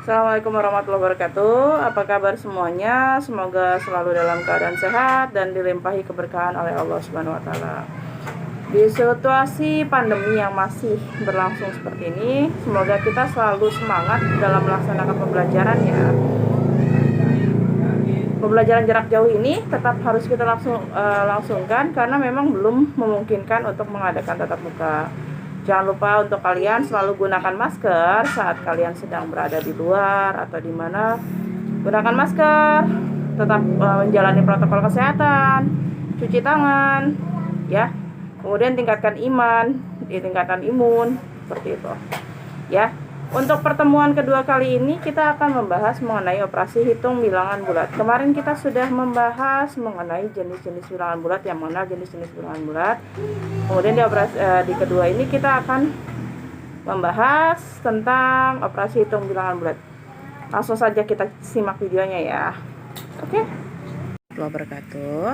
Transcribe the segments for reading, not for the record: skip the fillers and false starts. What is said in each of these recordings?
Assalamualaikum warahmatullahi wabarakatuh. Apa kabar semuanya? Semoga selalu dalam keadaan sehat dan dilimpahi keberkahan oleh Allah Subhanahu wa taala. Di situasi pandemi yang masih berlangsung seperti ini, semoga kita selalu semangat dalam melaksanakan pembelajaran ya. Pembelajaran jarak jauh ini tetap harus kita langsungkan karena memang belum memungkinkan untuk mengadakan tatap muka. Jangan lupa untuk kalian selalu gunakan masker saat kalian sedang berada di luar atau di mana. Gunakan masker, tetap menjalani protokol kesehatan, cuci tangan, ya. Kemudian tingkatkan tingkatkan imun, seperti itu. Ya. Untuk pertemuan kedua kali ini kita akan membahas mengenai operasi hitung bilangan bulat. Kemarin kita sudah membahas mengenai jenis-jenis bilangan bulat, yang mengenal jenis-jenis bilangan bulat. Kemudian di kedua ini kita akan membahas tentang operasi hitung bilangan bulat. Langsung saja kita simak videonya ya. Oke. Assalamualaikum wabarakatuh.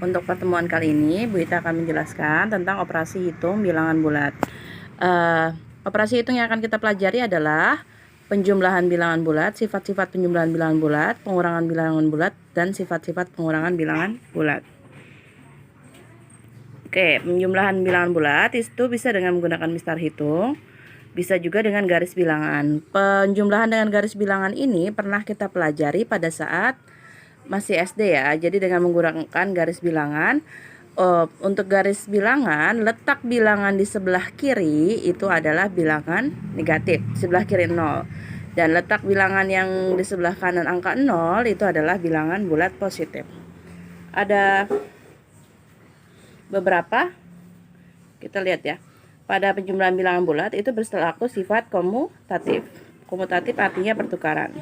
Untuk pertemuan kali ini Bu Ita akan menjelaskan tentang operasi hitung bilangan bulat. Operasi hitung yang akan kita pelajari adalah penjumlahan bilangan bulat, sifat-sifat penjumlahan bilangan bulat, pengurangan bilangan bulat, dan sifat-sifat pengurangan bilangan bulat. Oke, penjumlahan bilangan bulat itu bisa dengan menggunakan mistar hitung, bisa juga dengan garis bilangan. Penjumlahan dengan garis bilangan ini pernah kita pelajari pada saat masih SD ya. Jadi dengan menggunakan garis bilangan, untuk garis bilangan, letak bilangan di sebelah kiri itu adalah bilangan negatif, sebelah kiri 0. Dan letak bilangan yang di sebelah kanan angka 0 itu adalah bilangan bulat positif. Ada beberapa, kita lihat ya. Pada penjumlahan bilangan bulat itu berlaku sifat komutatif. Komutatif artinya pertukaran.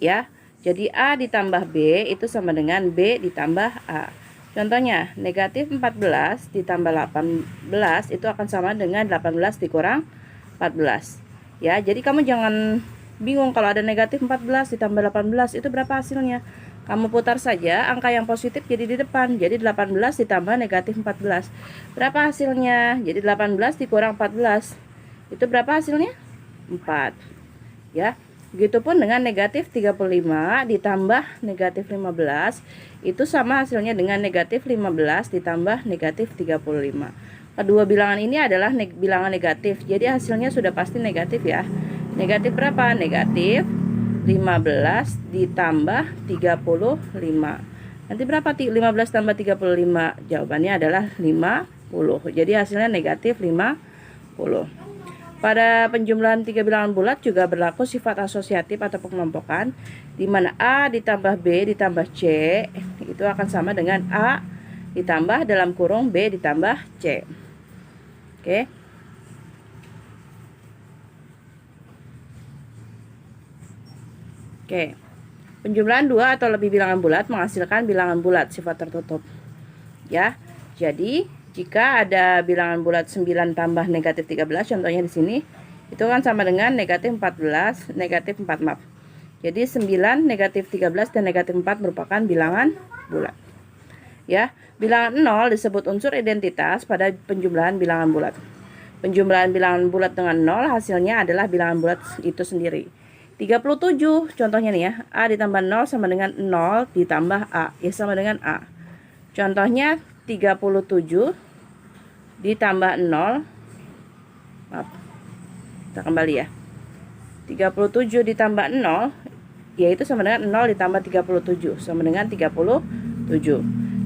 Ya, jadi A ditambah B itu sama dengan B ditambah A. Contohnya, negatif 14 ditambah 18 itu akan sama dengan 18 dikurang 14. Ya, jadi kamu jangan bingung kalau ada negatif 14 ditambah 18 itu berapa hasilnya. Kamu putar saja angka yang positif jadi di depan. Jadi 18 ditambah negatif 14. Berapa hasilnya? Jadi 18 dikurang 14. Itu berapa hasilnya? 4. Ya. Begitupun dengan negatif 35 ditambah negatif 15 itu sama hasilnya dengan negatif 15 ditambah negatif 35. Kedua bilangan ini adalah bilangan negatif, jadi hasilnya sudah pasti negatif ya. Negatif berapa? Negatif 15 ditambah 35. Nanti berapa 15 tambah 35? Jawabannya adalah 50. Jadi hasilnya negatif 50. Pada penjumlahan tiga bilangan bulat juga berlaku sifat asosiatif atau pengelompokan, di mana A ditambah B ditambah C itu akan sama dengan A ditambah dalam kurung B ditambah C. Oke. Oke. Penjumlahan dua atau lebih bilangan bulat menghasilkan bilangan bulat sifat tertutup. Ya. Jadi jika ada bilangan bulat 9 tambah negatif 13, contohnya di sini, itu kan sama dengan negatif 14, negatif 4, maaf. Jadi 9, negatif 13, dan negatif 4 merupakan bilangan bulat. Ya, bilangan 0 disebut unsur identitas pada penjumlahan bilangan bulat. Penjumlahan bilangan bulat dengan 0 hasilnya adalah bilangan bulat itu sendiri. 37, contohnya nih ya, A ditambah 0 sama dengan 0 ditambah A, ya sama dengan A. Contohnya 37 ditambah 0, maaf, kita kembali ya, 37 ditambah 0 yaitu sama dengan 0 ditambah 37 sama dengan 37.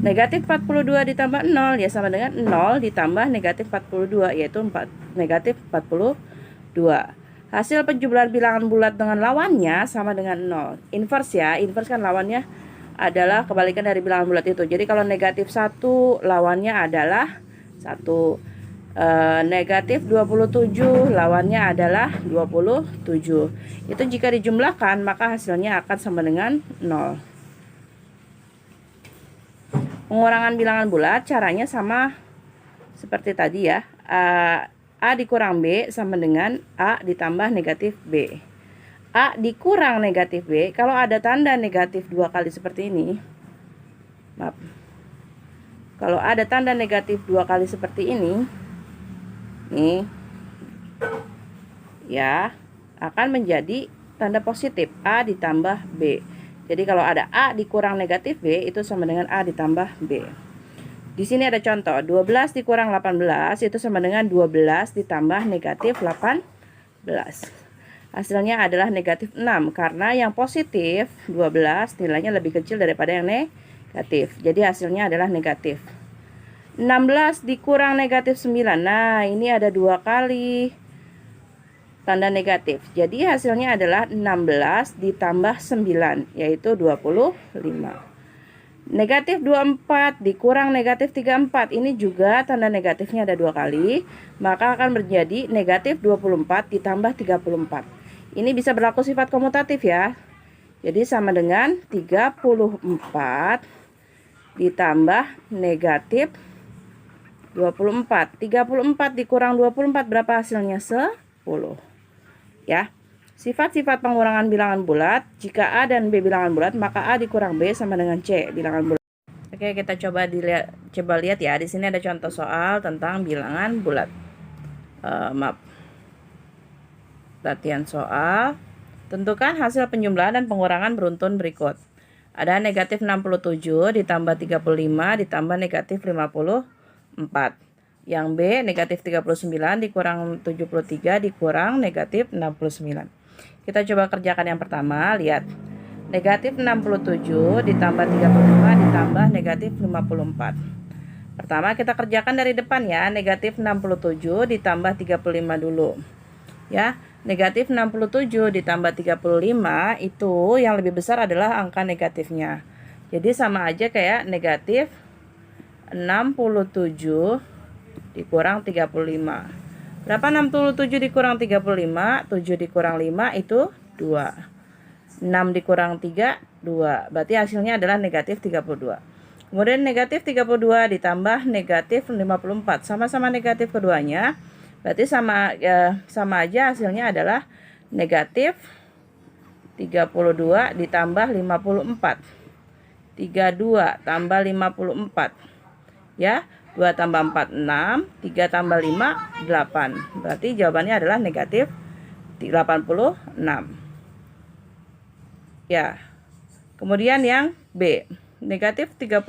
Negatif 42 ditambah 0 ya sama dengan 0 ditambah negatif 42 yaitu negatif 42. Hasil penjumlahan bilangan bulat dengan lawannya sama dengan 0. Inverse ya, inverse kan lawannya adalah kebalikan dari bilangan bulat itu. Jadi kalau negatif 1 lawannya adalah 1. Negatif 27 lawannya adalah 27. Itu jika dijumlahkan maka hasilnya akan sama dengan 0. Pengurangan bilangan bulat caranya sama seperti tadi ya. A dikurang B sama dengan A ditambah negatif B. A dikurang negatif B, kalau ada tanda negatif 2 kali seperti ini, maaf, kalau ada tanda negatif 2 kali seperti ini, nih, ya, akan menjadi tanda positif, A ditambah B. Jadi kalau ada A dikurang negatif B itu sama dengan A ditambah B. Di sini ada contoh, 12 dikurang 18 itu sama dengan 12 ditambah negatif 18. Hasilnya adalah negatif 6 karena yang positif 12 nilainya lebih kecil daripada yang negatif. Jadi hasilnya adalah negatif. 16 dikurang negatif 9. Nah, ini ada 2 kali tanda negatif. Jadi hasilnya adalah 16 ditambah 9 yaitu 25. Negatif 24 dikurang negatif 34. Ini juga tanda negatifnya ada 2 kali. Maka akan menjadi negatif 24 ditambah 34. Ini bisa berlaku sifat komutatif ya. Jadi sama dengan 34 ditambah negatif 24. 34 dikurang 24 berapa hasilnya? 10. Ya. Sifat-sifat pengurangan bilangan bulat, jika A dan B bilangan bulat, maka A dikurang B sama dengan C bilangan bulat. Oke, kita coba lihat ya. Di sini ada contoh soal tentang bilangan bulat. Maaf. Latihan soal. Tentukan hasil penjumlahan dan pengurangan beruntun berikut. Ada negatif 67 ditambah 35 ditambah negatif 54. Yang B negatif 39 dikurang 73 dikurang negatif 69. Kita coba kerjakan yang pertama, lihat. Negatif 67 ditambah 35 ditambah negatif 54. Pertama kita kerjakan dari depan ya, negatif 67 ditambah 35 dulu. Ya, negatif 67 ditambah 35 itu yang lebih besar adalah angka negatifnya. Jadi sama aja kayak negatif 67 dikurang 35. Berapa 67 dikurang 35? 7 dikurang 5 itu 2. 6 dikurang 3, 2. Berarti hasilnya adalah negatif 32. Kemudian negatif 32 ditambah negatif 54. Sama-sama negatif keduanya. Berarti sama aja hasilnya adalah negatif 32 ditambah 54. 32 tambah 54. Ya. 2 tambah 4, 6. 3 tambah 5, 8. Berarti jawabannya adalah negatif 86. Ya. Kemudian yang B. Negatif 39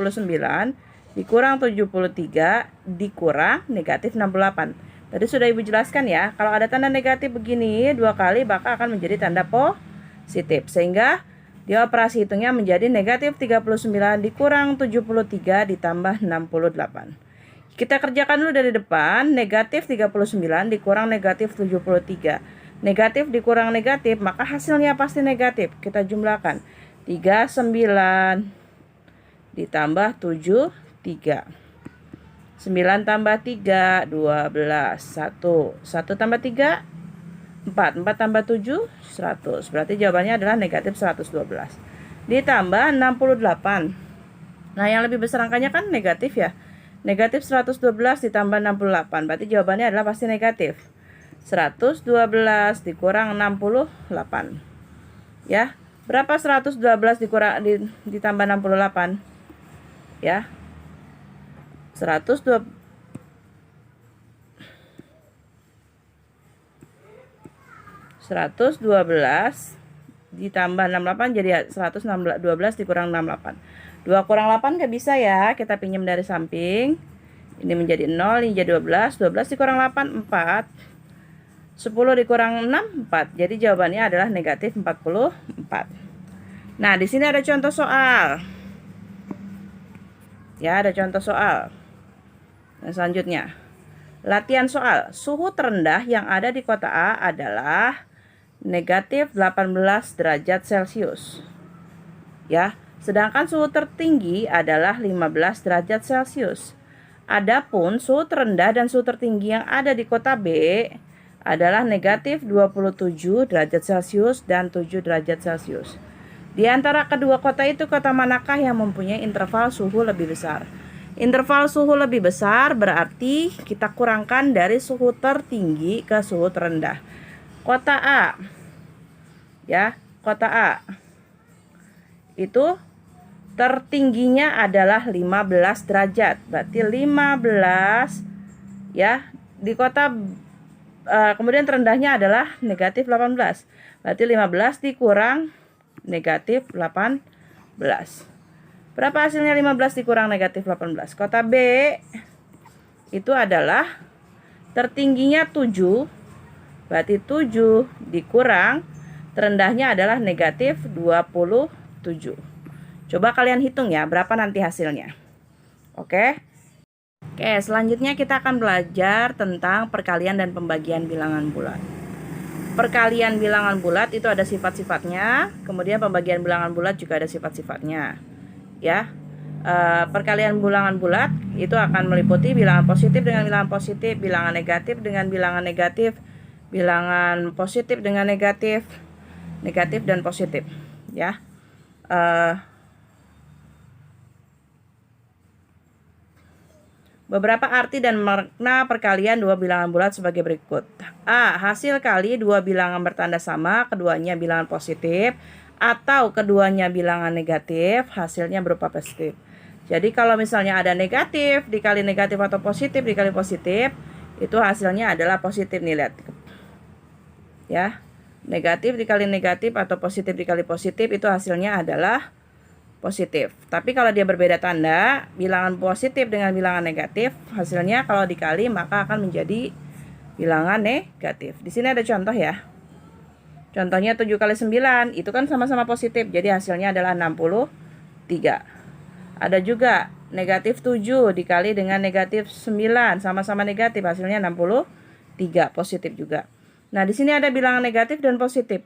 dikurang 73 dikurang negatif 68. Tadi sudah Ibu jelaskan ya. Kalau ada tanda negatif begini 2 kali maka akan menjadi tanda positif. Sehingga di operasi hitungnya menjadi negatif 39 dikurang 73 ditambah 68. Kita kerjakan dulu dari depan, negatif 39 dikurang negatif 73. Negatif dikurang negatif, maka hasilnya pasti negatif. Kita jumlahkan. 39 ditambah 7, 3. 9 tambah 3, 12. 1. 1 tambah 3, 4. 4 tambah 7, 100. Berarti jawabannya adalah negatif 112. Ditambah 68. Nah, yang lebih besar angkanya kan negatif ya. Negatif 112 ditambah 68. Berarti jawabannya adalah pasti negatif. 112 dikurang 68. Ya. Berapa 112 ditambah 68? Ya. 112 ditambah 68 jadi 112 dikurang 68. 2 kurang 8 gak bisa ya, kita pinjam dari samping. Ini menjadi 0, ini jadi 12. 12 dikurang 8, 4. 10 dikurang 6, 4. Jadi jawabannya adalah negatif 44. Nah, di sini ada contoh soal. Ya, ada contoh soal. Nah, selanjutnya. Latihan soal. Suhu terendah yang ada di kota A adalah negatif 18 derajat Celcius. Ya. Sedangkan suhu tertinggi adalah 15 derajat Celcius. Adapun suhu terendah dan suhu tertinggi yang ada di kota B adalah negatif 27 derajat Celcius dan 7 derajat Celcius. Di antara kedua kota itu, kota manakah yang mempunyai interval suhu lebih besar? Interval suhu lebih besar berarti kita kurangkan dari suhu tertinggi ke suhu terendah. Kota A. Ya, kota A. Itu tertingginya adalah 15 derajat. Berarti 15 ya di kota kemudian terendahnya adalah negatif 18. Berarti 15 dikurang negatif 18. Berapa hasilnya 15 dikurang negatif 18? Kota B itu adalah tertingginya 7. Berarti 7 dikurang terendahnya adalah negatif 27. Coba kalian hitung ya, berapa nanti hasilnya. Oke, selanjutnya kita akan belajar tentang perkalian dan pembagian bilangan bulat. Perkalian bilangan bulat itu ada sifat-sifatnya, kemudian pembagian bilangan bulat juga ada sifat-sifatnya. Ya, perkalian bilangan bulat itu akan meliputi bilangan positif dengan bilangan positif, bilangan negatif dengan bilangan negatif, bilangan positif dengan negatif, negatif dan positif. Ya. Beberapa arti dan makna perkalian dua bilangan bulat sebagai berikut. A. Hasil kali dua bilangan bertanda sama, keduanya bilangan positif, atau keduanya bilangan negatif, hasilnya berupa positif. Jadi kalau misalnya ada negatif dikali negatif atau positif dikali positif, itu hasilnya adalah positif nih, lihat. Ya. Negatif dikali negatif atau positif dikali positif, itu hasilnya adalah positif. Tapi kalau dia berbeda tanda, bilangan positif dengan bilangan negatif, hasilnya kalau dikali maka akan menjadi bilangan negatif. Di sini ada contoh ya. Contohnya 7 kali 9, itu kan sama-sama positif, jadi hasilnya adalah 63. Ada juga negatif 7 dikali dengan negatif 9, sama-sama negatif, hasilnya 63, positif juga. Nah, di sini ada bilangan negatif dan positif.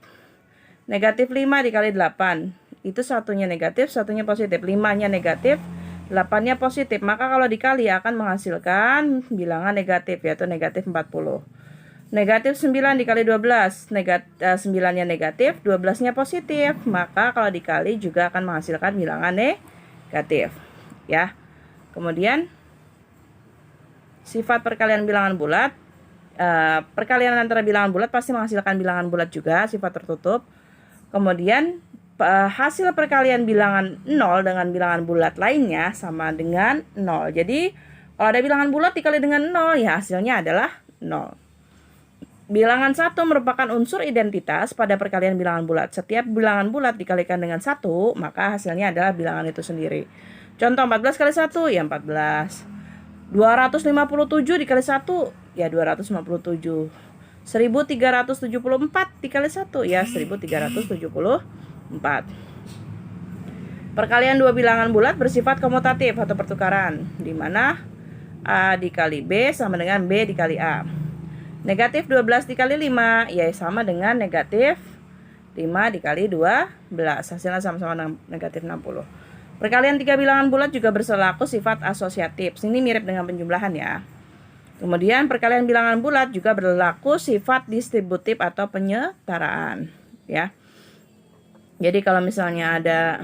Negatif 5 dikali 8. Itu satunya negatif, satunya positif. 5-nya negatif, 8-nya positif. Maka kalau dikali akan menghasilkan bilangan negatif, yaitu negatif 40. Negatif 9 dikali 12, 9-nya negatif, 12-nya positif. Maka kalau dikali juga akan menghasilkan bilangan negatif. Ya. Kemudian sifat perkalian bilangan bulat. Perkalian antara bilangan bulat pasti menghasilkan bilangan bulat juga, sifat tertutup. Kemudian hasil perkalian bilangan 0 dengan bilangan bulat lainnya sama dengan 0. Jadi kalau ada bilangan bulat dikali dengan 0, ya hasilnya adalah 0. Bilangan 1 merupakan unsur identitas pada perkalian bilangan bulat. Setiap bilangan bulat dikalikan dengan 1, maka hasilnya adalah bilangan itu sendiri. Contoh 14 kali 1, ya 14. 257 dikali 1, ya 257. 1374 dikali 1, ya 1374. Perkalian dua bilangan bulat bersifat komutatif atau pertukaran, di mana A dikali B sama dengan B dikali A. Negatif 12 dikali 5, ya sama dengan negatif 5 dikali 12. Hasilnya sama-sama negatif 60. Perkalian tiga bilangan bulat juga berlaku sifat asosiatif. Sini mirip dengan penjumlahan ya. Kemudian perkalian bilangan bulat juga berlaku sifat distributif atau penyetaraan. Ya. Jadi kalau misalnya ada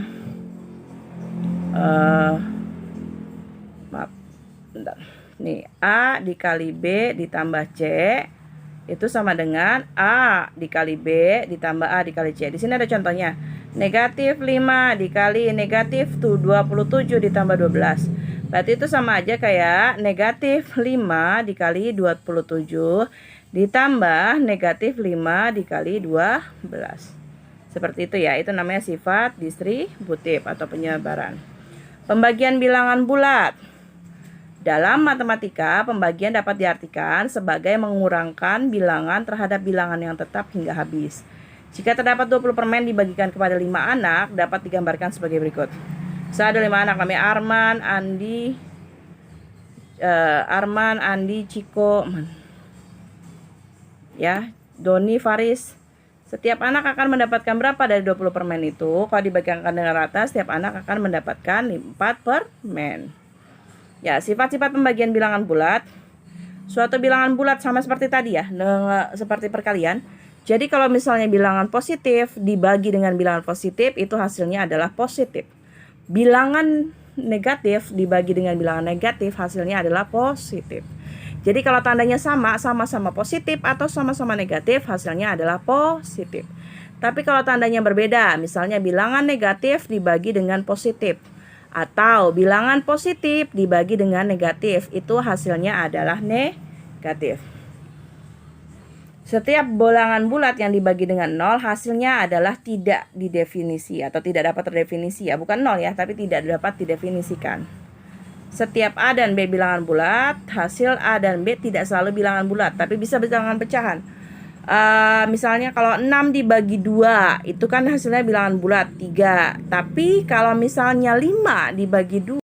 nih A dikali B ditambah C itu sama dengan A dikali B ditambah A dikali C. Di sini ada contohnya. Negatif 5 dikali negatif 27 ditambah 12. Berarti itu sama aja kayak negatif 5 dikali 27 ditambah negatif 5 dikali 12. Seperti itu ya, itu namanya sifat distributif atau penyebaran. Pembagian bilangan bulat. Dalam matematika, pembagian dapat diartikan sebagai mengurangkan bilangan terhadap bilangan yang tetap hingga habis. Jika terdapat 20 permen dibagikan kepada 5 anak, dapat digambarkan sebagai berikut. Saya ada 5 anak, namanya Arman, Andi, Ciko, ya, Doni, Faris. Setiap anak akan mendapatkan berapa dari 20 permen itu? Kalau dibagikan dengan rata, setiap anak akan mendapatkan 4 permen. Ya, sifat-sifat pembagian bilangan bulat. Suatu bilangan bulat sama seperti tadi ya, seperti perkalian. Jadi kalau misalnya bilangan positif dibagi dengan bilangan positif, itu hasilnya adalah positif. Bilangan negatif dibagi dengan bilangan negatif, hasilnya adalah positif. Jadi kalau tandanya sama-sama positif atau sama-sama negatif, hasilnya adalah positif. Tapi kalau tandanya berbeda, misalnya bilangan negatif dibagi dengan positif atau bilangan positif dibagi dengan negatif, itu hasilnya adalah negatif. Setiap bilangan bulat yang dibagi dengan 0 hasilnya adalah tidak didefinisi atau tidak dapat terdefinisi ya. Bukan 0 ya, tapi tidak dapat didefinisikan. Setiap A dan B bilangan bulat, hasil A dan B tidak selalu bilangan bulat, tapi bisa bilangan pecahan. Misalnya kalau 6 dibagi 2, itu kan hasilnya bilangan bulat 3. Tapi kalau misalnya 5 dibagi 2,